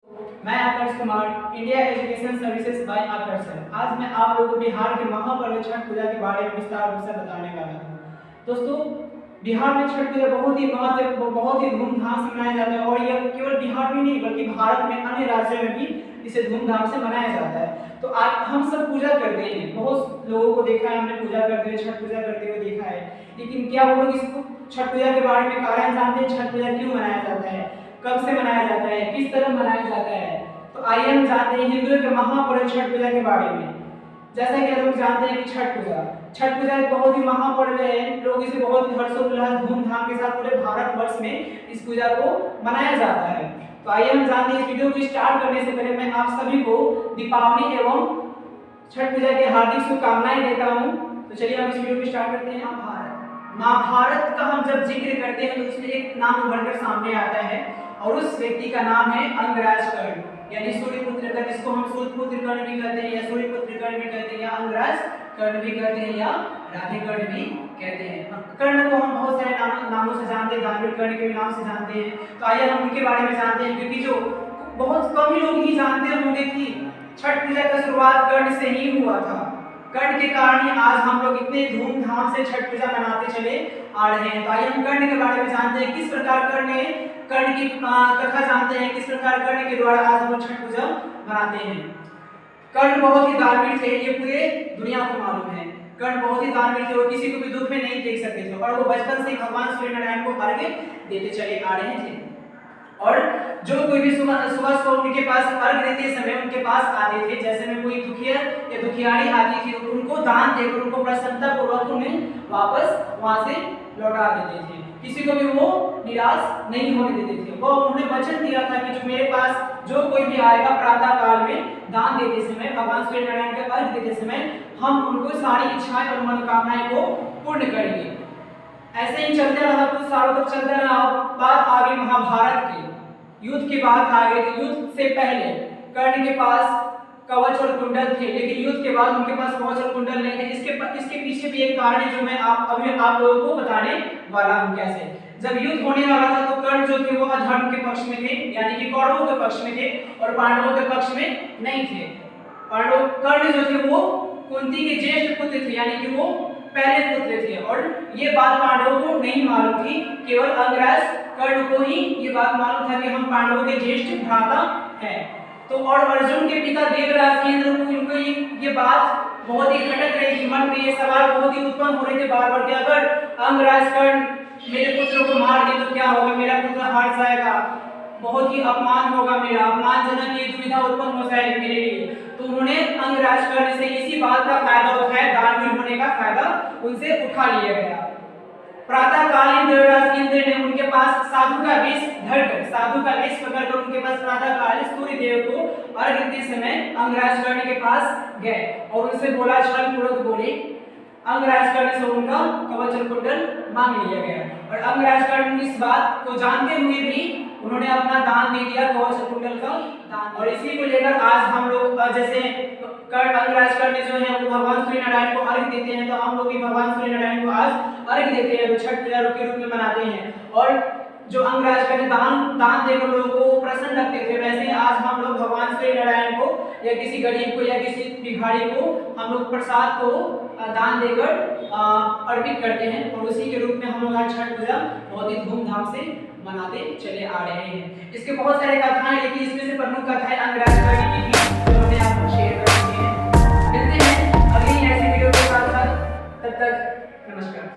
मैं Aakarsh Kumar, India education services by Aakarshan. आज मैं आप लोगों को बिहार के महापर्व छठ पूजा के बारे में विस्तार रूप से बताने वाला हूँ। दोस्तों, बिहार में छठ पूजा बहुत ही धूमधाम से मनाया जाता है और यह केवल बिहार में नहीं बल्कि भारत में अन्य राज्यों में भी इसे धूमधाम से मनाया जाता है। तो आज हम सब पूजा करते हैं, बहुत लोगों को देखा है, हमने पूजा करते हुए छठ पूजा करते हुए देखा है, लेकिन क्या वो लोग इसको छठ पूजा के बारे में कारण जानते हैं? छठ पूजा क्यों मनाया जाता है, कब से मनाया जाता है, किस तरह मनाया जाता है? तो आइए हम जानते हैं हिंदुओं के महापर्व छठ पूजा के बारे में। जैसा कि लोग जानते हैं कि छठ पूजा एक बहुत ही महापर्व है। लोग इसे बहुत ही हर्षोल्लास धूमधाम के साथ पूरे भारतवर्ष में इस पूजा को मनाया जाता है। तो आइए हम जानते हैं। इस वीडियो को स्टार्ट करने से पहले मैं आप सभी को दीपावली एवं छठ पूजा की हार्दिक शुभकामनाएं देता हूं। तो चलिए हम इस वीडियो को स्टार्ट करते हैं। महाभारत का हम जब जिक्र करते हैं तो उसमें एक नाम उभरकर सामने आता है और उस व्यक्ति का नाम है अंगराज कर्ण, यानी सूर्यपुत्र कर्ण, जिसको हम सूर्यपुत्र कर्ण भी कहते हैं या सूर्यपुत्र कर्ण भी कहते हैं या अंगराज कर्ण भी कहते हैं या राधे कर्ण भी कहते हैं। कर्ण को हम बहुत सारे नामों से जानते हैं, दानवीर कर्ण के नाम से जानते हैं। तो आइए हम उनके बारे में जानते हैं, क्योंकि जो बहुत कम ही लोग ही जानते होंगे कि छठ पूजा का शुरुआत कर्ण से ही हुआ था। कर्ण के कारण ही आज हम लोग इतने धूमधाम से छठ पूजा मनाते चले आ रहे हैं। तो आइए हम कर्ण के बारे में जानते हैं, किस प्रकार कर्ण की कथा जानते हैं, किस प्रकार कर्ण के द्वारा आज हम लोग छठ पूजा मनाते हैं। कर्ण बहुत ही दानवीर थे, ये पूरे दुनिया को मालूम है। कर्ण बहुत ही दानवीर थे, वो किसी को भी दुख में नहीं देख सकते थे और वो बचपन से भगवान सूर्य नारायण को अर्घ्य देते चले आ रहे थे। और जो कोई भी सुबह उनके पास अर्घ देते समय उनके पास आते थे, जैसे में कोई दुखिया या दुखियारी आती थी, उनको दान देकर उनको प्रसन्नता पूर्वक उन्हें वापस वहां से लौटा देते थे। किसी को भी वो निराश नहीं होने देते थे। वो उन्होंने वचन दिया था कि जो मेरे पास जो कोई भी आएगा प्रातः काल में दान देते समय, भगवान सूर्य नारायण के अर्घ देते समय, हम उनको सारी इच्छाएं और मनोकामनाएं को पूर्ण करेंगे। ऐसे ही चलते रहा, कुछ सालों तक चलते रहा। बात आ गई महाभारत की, युद्ध की बात आ गई। तो युद्ध से पहले कर्ण के पास कवच और कुंडल थे, लेकिन युद्ध के बाद उनके पास कवच और कुंडल नहीं थे। इसके पीछे भी एक कारण है जो मैं आप लोगों को बताने वाला हूं। कैसे? जब युद्ध होने वाला था तो कर्ण जो थे वो अधर्म के पक्ष में थे, यानी कि कौरवों के पक्ष में थे और पांडवों के पक्ष में नहीं थे। कर्ण जो थे वो कुंती के ज्येष्ठ पुत्र थे, यानी कि वो पहले पुत्र थे और ये बात पांडवों को नहीं मालूम थी। केवल अंगराज कर्ण को ही ये बात मालूम था कि हम पांडवों के ज्येष्ठ भ्राता हैं। तो और अर्जुन के पिता देवराज इंद्र को इनको ये बात बहुत ही खटक रही थी, मन में ये सवाल बहुत ही उत्पन्न हो रहे थे बार बार कि अगर अंगराज कर्ण मेरे पुत्र को मार दे तो क्या होगा, मेरा पुत्र हार जाएगा, बहुत ही अपमान होगा, मेरा अपमानजनक ये दुविधा उत्पन्न हो जाएगी मेरे लिए। तो उन्होंने अंगराज कर्ण से इसी बात का फायदा उठाया, दानवीर होने का फायदा उनसे उठा लिया गया। प्रातः कालीन देवराज इंद्र ने उनके पास साधु का वेश पकड़कर उनके पास प्रातः काल सूर्य देव को अर्घ देते समय अंगराज कर्ण के पास गए और उनसे बोला, छल पूर्वक बोले। अंगराज कर्ण से उनका कवच और कुंडल मांग लिया गया और अंगराज कर्ण इस बात को जानते हुए भी उन्होंने अपना दान दे दिया, कवच और कुंडल का दान। और इसी को लेकर आज हम लोग जैसे अंगराज कर्ण जो है वो भगवान सूर्य नारायण को अर्घ देते हैं, तो हम लोग भी भगवान सूर्य नारायण को आज अर्घ देते हैं, छठ पूजा के रूप में मनाते हैं। और जो अंगराज कर्ण दान देकर लोगों को प्रसन्न रखते थे, वैसे ही आज हम लोग भगवान सूर्य नारायण को या किसी गरीब को या किसी भिखारी को हम लोग प्रसाद को दान देकर अर्पित करते हैं और उसी के रूप में हम लोग आज छठ पूजा बहुत ही धूमधाम से मनाते चले आ रहे हैं। इसके बहुत सारे कथाएं, लेकिन इसमें से प्रमुख कथा है अंगराज कर्ण